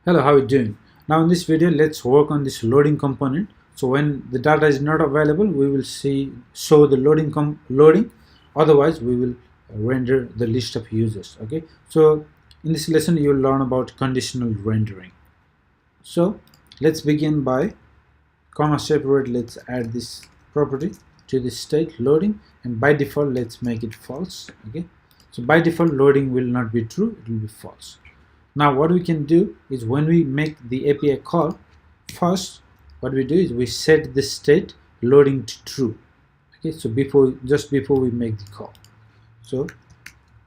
Hello, how are you doing? Now in this video, let's work on this loading component. So when the data is not available, we will show the loading. Otherwise, we will render the list of users. Okay. So in this lesson, you will learn about conditional rendering. So let's begin by comma separate. Let's add this property to the state loading, and by default, let's make it false. Okay. So by default, loading will not be true; it will be false. Now what we can do is when we make the API call, first what we do is we set the state loading to true. Okay, so just before we make the call. So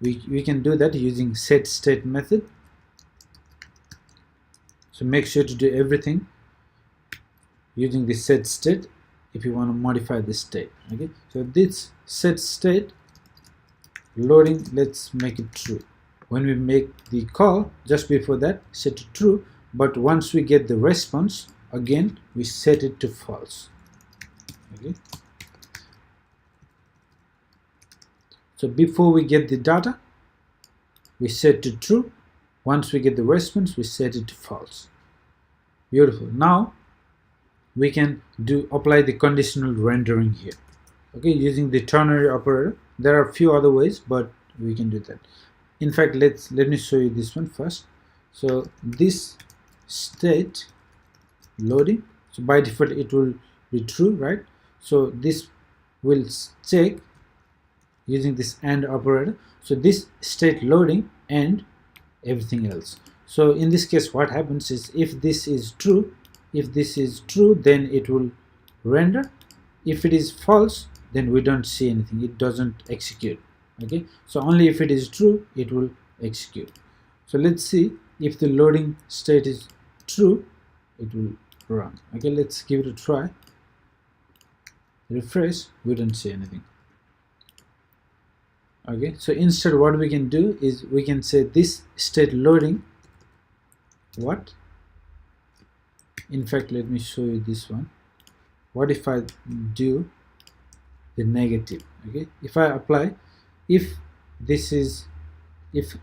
we can do that using set state method. So make sure to do everything using the set state if you want to modify the state. Okay, so this set state loading, let's make it true. When we make the call, just before that set to true, but once we get the response, again we set it to false. Okay, so before we get the data we set to true, once we get the response we set it to false. Beautiful. Now we can apply the conditional rendering here. Okay, using the ternary operator. There are a few other ways, but we can do that. In fact, let me show you this one first. So this state loading, so by default it will be true, right? So this will check using this AND operator. So this state loading and everything else. So in this case what happens is if this is true, then it will render. If it is false, then we don't see anything, it doesn't execute. Okay, so only if it is true it will execute. So let's see if the loading state is true, it will run. Okay, let's give it a try. Refresh, we don't see anything. Okay, so instead what we can do is we can say this state loading what. In fact, let me show you this one. What if I do the negative? Okay, if I apply if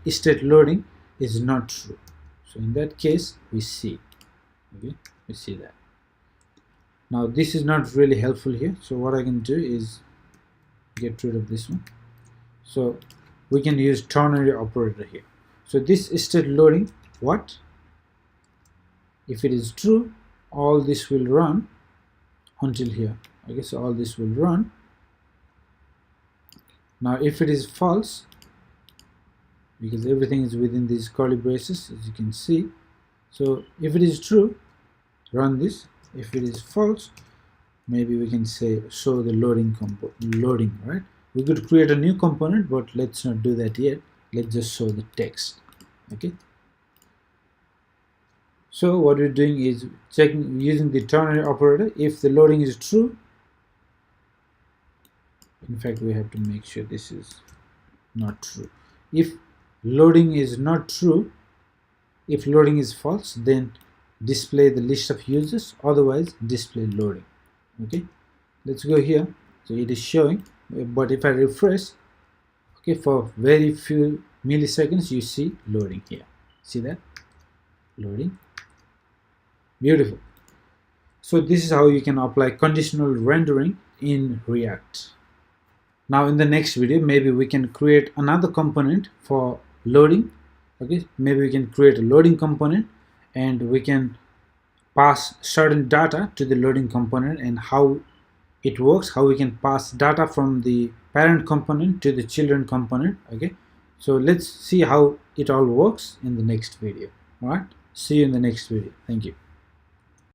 state loading is not true, so in that case we see. Okay, we see that. Now this is not really helpful here, so what I can do is get rid of this one. So we can use ternary operator here. So this state loading what, if it is true, all this will run until here. Okay, so all this will run. Now if it is false, because everything is within these curly braces as you can see, so if it is true, run this. If it is false, maybe we can say show the loading, right? We could create a new component, but let's not do that yet. Let's just show the text. Okay, so what we're doing is checking using the ternary operator. If the loading is true, in fact we have to make sure this is not true. If loading is not true, if loading is false, then display the list of users, otherwise display loading. Okay, let's go here. So it is showing, but if I refresh, okay, for very few milliseconds you see loading here. See that? Loading. Beautiful. So this is how you can apply conditional rendering in React. Now in the next video, maybe we can create another component for loading. Okay, maybe we can create a loading component and we can pass certain data to the loading component, and how it works, how we can pass data from the parent component to the children component. Okay, so let's see how it all works in the next video. All right, see you in the next video. Thank you.